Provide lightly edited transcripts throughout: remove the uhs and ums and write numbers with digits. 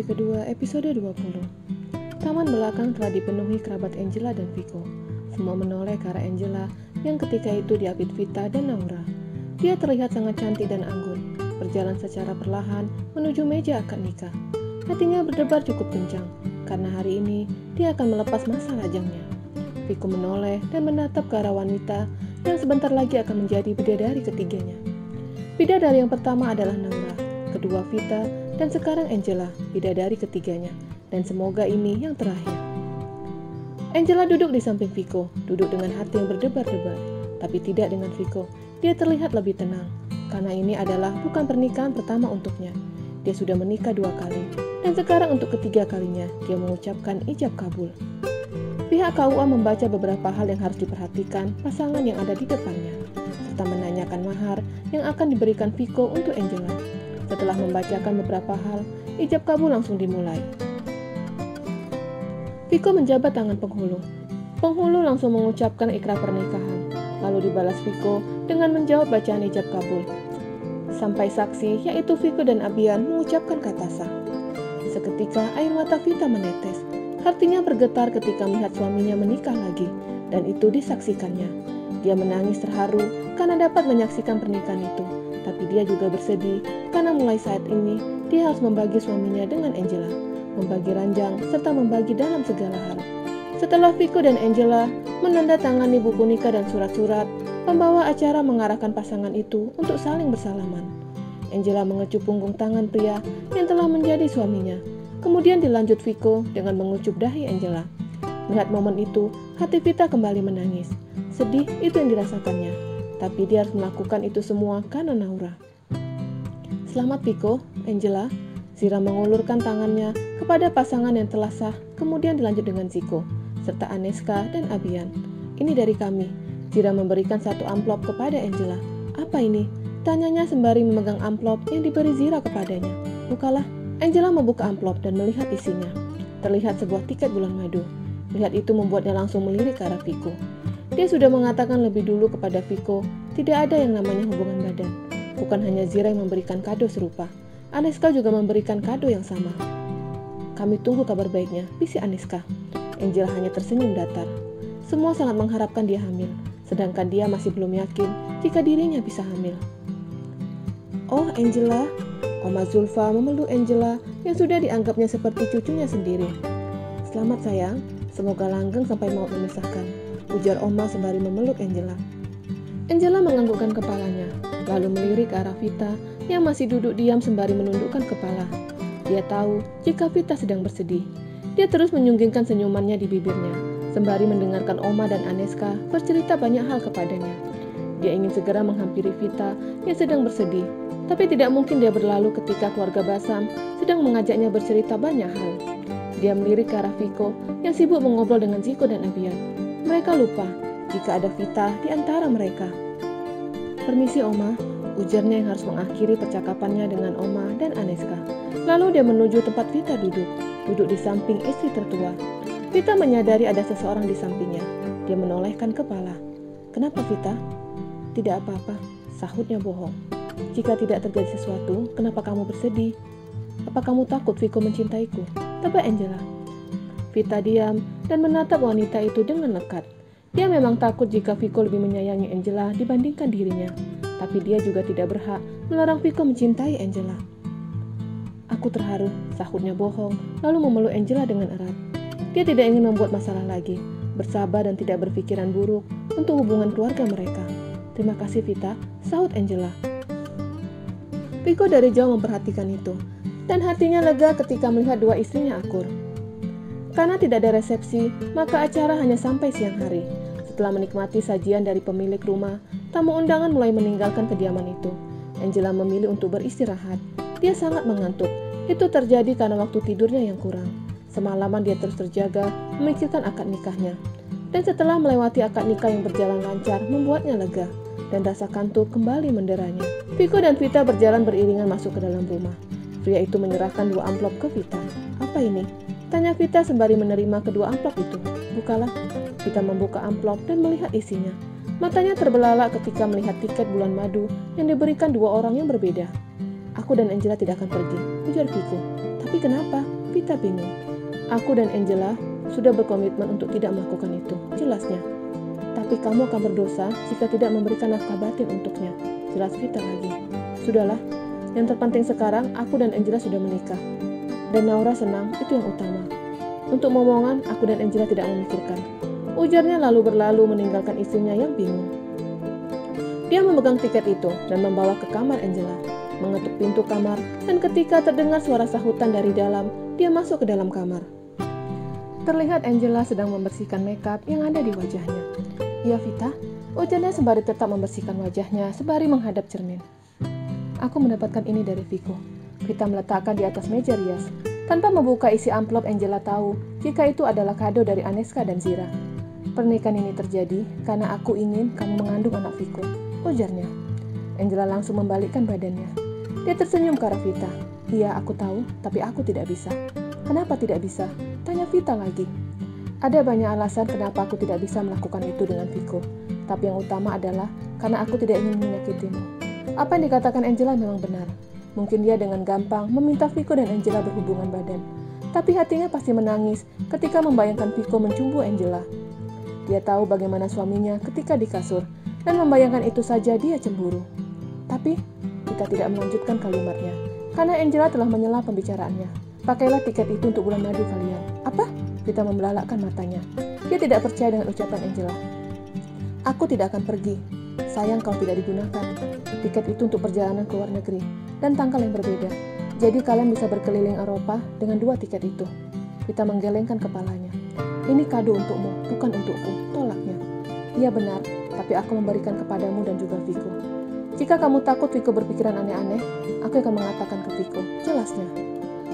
kedua, episode 20. Taman belakang telah dipenuhi kerabat Angela dan Vico. Semua menoleh ke arah Angela yang ketika itu diapit Vita dan Naura. Dia terlihat sangat cantik dan anggun, berjalan secara perlahan menuju meja akad nikah. Hatinya berdebar cukup kencang, karena hari ini dia akan melepas masa lajangnya. Vico menoleh dan menatap ke arah wanita yang sebentar lagi akan menjadi bidadari ketiganya. Bidadari yang pertama adalah Naura, kedua Vita, dan sekarang Angela, bidadari ketiganya, dan semoga ini yang terakhir. Angela duduk di samping Vico, duduk dengan hati yang berdebar-debar, tapi tidak dengan Vico. Dia terlihat lebih tenang, karena ini adalah bukan pernikahan pertama untuknya. Dia sudah menikah 2 kali, dan sekarang untuk ketiga kalinya dia mengucapkan ijab kabul. Pihak KUA membaca beberapa hal yang harus diperhatikan pasangan yang ada di depannya, serta menanyakan mahar yang akan diberikan Vico untuk Angela. Setelah membacakan beberapa hal, ijab kabul langsung dimulai. Vico menjabat tangan penghulu. Penghulu langsung mengucapkan ikrar pernikahan, lalu dibalas Vico dengan menjawab bacaan ijab kabul. Sampai saksi, yaitu Vico dan Abian, mengucapkan kata sah. Seketika air mata Vita menetes. Hatinya bergetar ketika melihat suaminya menikah lagi, dan itu disaksikannya. Dia menangis terharu karena dapat menyaksikan pernikahan itu. Tapi dia juga bersedih karena mulai saat ini dia harus membagi suaminya dengan Angela, membagi ranjang serta membagi dalam segala hal. Setelah Vico dan Angela menandatangani buku nikah dan surat-surat, pembawa acara mengarahkan pasangan itu untuk saling bersalaman. Angela mengecup punggung tangan pria yang telah menjadi suaminya. Kemudian dilanjut Vico dengan mengucup dahi Angela. Melihat momen itu, hati Vita kembali menangis. Sedih itu yang dirasakannya. Tapi dia harus melakukan itu semua karena Naura. Selamat Vico, Angela. Zira mengulurkan tangannya kepada pasangan yang telah sah, kemudian dilanjut dengan Ziko, serta Aneska dan Abian. Ini dari kami. Zira memberikan satu amplop kepada Angela. Apa ini? Tanyanya sembari memegang amplop yang diberi Zira kepadanya. Bukalah. Angela membuka amplop dan melihat isinya. Terlihat sebuah tiket bulan madu. Melihat itu membuatnya langsung melirik ke arah Vico. Dia sudah mengatakan lebih dulu kepada Vico, tidak ada yang namanya hubungan badan. Bukan hanya Zira yang memberikan kado serupa. Aneska juga memberikan kado yang sama. Kami tunggu kabar baiknya, bisik Aneska. Angela hanya tersenyum datar. Semua sangat mengharapkan dia hamil, sedangkan dia masih belum yakin jika dirinya bisa hamil. Oh Angela, Oma Zulfa memeluk Angela yang sudah dianggapnya seperti cucunya sendiri. Selamat sayang, semoga langgeng sampai maut memisahkan, ujar Oma sembari memeluk Angela. Angela menganggukkan kepalanya, lalu melirik ke arah Vita yang masih duduk diam sembari menundukkan kepala. Dia tahu jika Vita sedang bersedih. Dia terus menyunggingkan senyumannya di bibirnya, sembari mendengarkan Oma dan Aneska bercerita banyak hal kepadanya. Dia ingin segera menghampiri Vita yang sedang bersedih, tapi tidak mungkin dia berlalu ketika keluarga Basam sedang mengajaknya bercerita banyak hal. Dia melirik ke arah Vico yang sibuk mengobrol dengan Ziko dan Abian. Mereka lupa jika ada Vita di antara mereka. Permisi Oma, ujarnya yang harus mengakhiri percakapannya dengan Oma dan Aneska. Lalu dia menuju tempat Vita duduk di samping istri tertua. Vita menyadari ada seseorang di sampingnya. Dia menolehkan kepala. Kenapa Vita? Tidak apa-apa, sahutnya bohong. Jika tidak terjadi sesuatu, kenapa kamu bersedih? Apa kamu takut Vico mencintaiku? Tebak Angela. Vita diam dan menatap wanita itu dengan lekat. Dia memang takut jika Vico lebih menyayangi Angela dibandingkan dirinya. Tapi dia juga tidak berhak melarang Vico mencintai Angela. Aku terharu, sahutnya bohong, lalu memeluk Angela dengan erat. Dia tidak ingin membuat masalah lagi, bersabar dan tidak berpikiran buruk untuk hubungan keluarga mereka. Terima kasih Vita, sahut Angela. Vico dari jauh memperhatikan itu, dan hatinya lega ketika melihat dua istrinya akur. Karena tidak ada resepsi, maka acara hanya sampai siang hari. Setelah menikmati sajian dari pemilik rumah, tamu undangan mulai meninggalkan kediaman itu. Angela memilih untuk beristirahat. Dia sangat mengantuk. Itu terjadi karena waktu tidurnya yang kurang. Semalaman dia terus terjaga, memikirkan akad nikahnya. Dan setelah melewati akad nikah yang berjalan lancar, membuatnya lega. Dan rasa kantuk kembali menderanya. Vico dan Vita berjalan beriringan masuk ke dalam rumah. Pria itu menyerahkan 2 amplop ke Vita. Apa ini? Tanya Vita sembari menerima kedua amplop itu. Bukalah. Vita membuka amplop dan melihat isinya. Matanya terbelalak ketika melihat tiket bulan madu yang diberikan 2 orang yang berbeda. Aku dan Angela tidak akan pergi, ujar Vico. Tapi kenapa? Vita bingung. Aku dan Angela sudah berkomitmen untuk tidak melakukan itu, jelasnya. Tapi kamu akan berdosa jika tidak memberikan nafkah batin untuknya, jelas Vita lagi. Sudahlah, yang terpenting sekarang aku dan Angela sudah menikah. Dan Naura senang, itu yang utama. Untuk momongan, aku dan Angela tidak memikirkan. Ujarnya lalu berlalu meninggalkan istrinya yang bingung. Dia memegang tiket itu dan membawa ke kamar Angela, mengetuk pintu kamar, dan ketika terdengar suara sahutan dari dalam, dia masuk ke dalam kamar. Terlihat Angela sedang membersihkan makeup yang ada di wajahnya. "Iya, Vita," ujarnya sembari tetap membersihkan wajahnya sembari menghadap cermin. "Aku mendapatkan ini dari Viko." Vita meletakkan di atas meja rias. Tanpa membuka isi amplop, Angela tahu jika itu adalah kado dari Aneska dan Zira. "Pernikahan ini terjadi karena aku ingin kamu mengandung anak Viko," ujarnya. Angela langsung membalikkan badannya. Dia tersenyum ke arah Vita. "Iya, aku tahu, tapi aku tidak bisa." "Kenapa tidak bisa?" tanya Vita lagi. "Ada banyak alasan kenapa aku tidak bisa melakukan itu dengan Viko. Tapi yang utama adalah karena aku tidak ingin menyakitimu." Apa yang dikatakan Angela memang benar. Mungkin dia dengan gampang meminta Viko dan Angela berhubungan badan. Tapi hatinya pasti menangis ketika membayangkan Viko mencumbu Angela. Dia tahu bagaimana suaminya ketika di kasur, dan membayangkan itu saja dia cemburu. Tapi Vita tidak melanjutkan kalimatnya, karena Angela telah menyela pembicaraannya. "Pakailah tiket itu untuk bulan madu kalian." "Apa?" Vita membelalakkan matanya. Dia tidak percaya dengan ucapan Angela. "Aku tidak akan pergi. Sayang kalau tidak digunakan. Tiket itu untuk perjalanan ke luar negeri dan tanggal yang berbeda. Jadi kalian bisa berkeliling Eropa dengan 2 tiket itu." Vita menggelengkan kepalanya. "Ini kado untukmu, bukan untukku," tolaknya. "Iya benar, tapi aku memberikan kepadamu dan juga Viko. Jika kamu takut Viko berpikiran aneh-aneh, aku akan mengatakan ke Viko," jelasnya.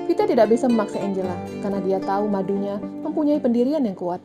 Vita tidak bisa memaksa Angela, karena dia tahu madunya mempunyai pendirian yang kuat.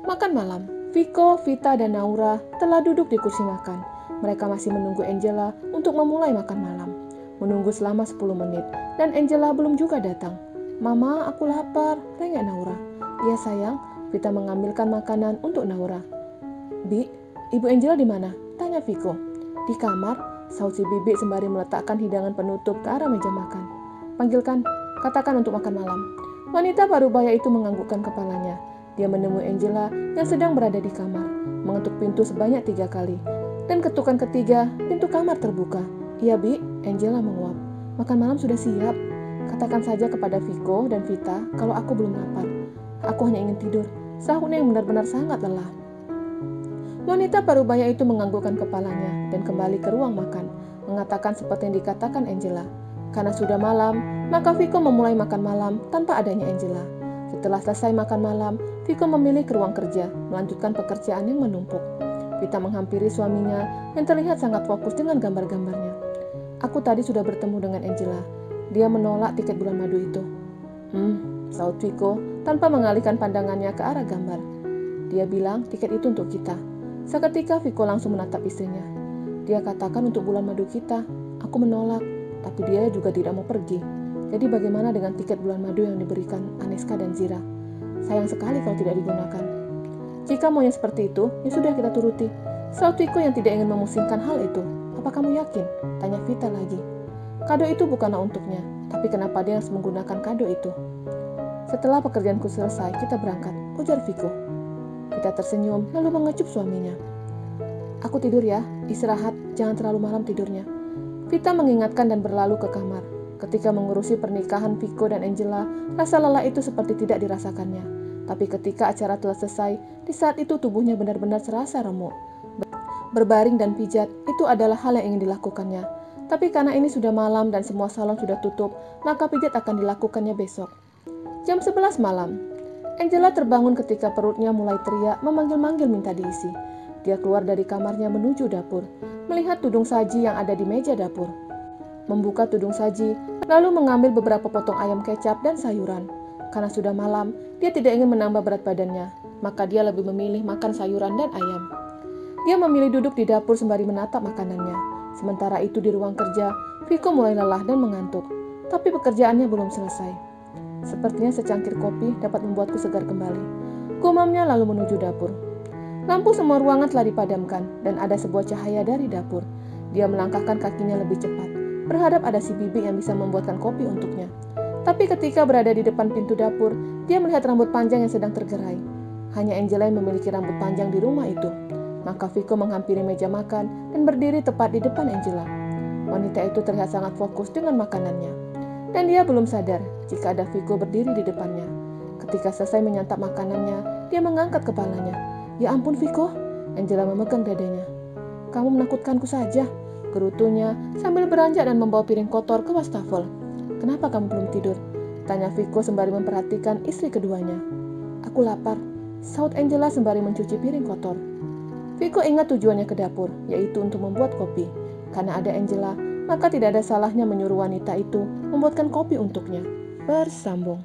Makan malam, Viko, Vita, dan Naura telah duduk di kursi makan. Mereka masih menunggu Angela untuk memulai makan malam. Menunggu selama 10 menit, dan Angela belum juga datang. "Mama, aku lapar," rengek Naura. "Iya sayang," Vita mengambilkan makanan untuk Naura. "Bi, Ibu Angela di mana?" tanya Viko. "Di kamar," sahut si Bibi sembari meletakkan hidangan penutup ke arah meja makan. "Panggilkan, katakan untuk makan malam." Wanita parubaya itu menganggukkan kepalanya. Dia menemui Angela yang sedang berada di kamar, mengetuk pintu sebanyak 3 kali. Dan ketukan ketiga, pintu kamar terbuka. "Iya, Bi," Angela menguap. "Makan malam sudah siap. Katakan saja kepada Viko dan Vita kalau aku belum lapar. Aku hanya ingin tidur," sahutnya yang benar-benar sangat lelah. Wanita parubaya itu menganggukkan kepalanya dan kembali ke ruang makan, mengatakan seperti yang dikatakan Angela. Karena sudah malam, maka Viko memulai makan malam tanpa adanya Angela. Setelah selesai makan malam, Viko memilih ke ruang kerja, melanjutkan pekerjaan yang menumpuk. Vita menghampiri suaminya yang terlihat sangat fokus dengan gambar-gambarnya. "Aku tadi sudah bertemu dengan Angela. Dia menolak tiket bulan madu itu." Sahut Viko tanpa mengalihkan pandangannya ke arah gambar. "Dia bilang tiket itu untuk kita." Seketika Viko langsung menatap istrinya. "Dia katakan untuk bulan madu kita. Aku menolak. Tapi dia juga tidak mau pergi. Jadi bagaimana dengan tiket bulan madu yang diberikan Aneska dan Zira? Sayang sekali kalau tidak digunakan." "Jika maunya seperti itu, ya sudah kita turuti," sahut Viko yang tidak ingin memusingkan hal itu. "Apa kamu yakin?" tanya Vita lagi. "Kado itu bukanlah untuknya, tapi kenapa dia harus menggunakan kado itu?" "Setelah pekerjaanku selesai, kita berangkat," ujar Viko. Vita tersenyum lalu mengecup suaminya. "Aku tidur ya, istirahat, jangan terlalu malam tidurnya." Vita mengingatkan dan berlalu ke kamar. Ketika mengurusi pernikahan Viko dan Angela, rasa lelah itu seperti tidak dirasakannya. Tapi ketika acara telah selesai, di saat itu tubuhnya benar-benar serasa remuk. Berbaring dan pijat, itu adalah hal yang ingin dilakukannya. Tapi karena ini sudah malam dan semua salon sudah tutup, maka pijat akan dilakukannya besok. Jam 11 malam. Angela terbangun ketika perutnya mulai teriak memanggil-manggil minta diisi. Dia keluar dari kamarnya menuju dapur, melihat tudung saji yang ada di meja dapur. Membuka tudung saji, lalu mengambil beberapa potong ayam kecap dan sayuran. Karena sudah malam, dia tidak ingin menambah berat badannya, maka dia lebih memilih makan sayuran dan ayam. Dia memilih duduk di dapur sembari menatap makanannya. Sementara itu di ruang kerja, Viko mulai lelah dan mengantuk, tapi pekerjaannya belum selesai. "Sepertinya secangkir kopi dapat membuatku segar kembali," gumamnya lalu menuju dapur. Lampu semua ruangan telah dipadamkan dan ada sebuah cahaya dari dapur. Dia melangkahkan kakinya lebih cepat, berharap ada si Bibi yang bisa membuatkan kopi untuknya. Tapi ketika berada di depan pintu dapur, dia melihat rambut panjang yang sedang tergerai. Hanya Angela yang memiliki rambut panjang di rumah itu. Maka Vico menghampiri meja makan dan berdiri tepat di depan Angela. Wanita itu terlihat sangat fokus dengan makanannya. Dan dia belum sadar jika ada Vico berdiri di depannya. Ketika selesai menyantap makanannya, dia mengangkat kepalanya. "Ya ampun Vico," Angela memegang dadanya. "Kamu menakutkanku saja," gerutunya sambil beranjak dan membawa piring kotor ke wastafel. "Kenapa kamu belum tidur?" tanya Vico sembari memperhatikan istri keduanya. "Aku lapar," saut Angela sembari mencuci piring kotor. Vico ingat tujuannya ke dapur, yaitu untuk membuat kopi. Karena ada Angela, maka tidak ada salahnya menyuruh wanita itu membuatkan kopi untuknya. Bersambung.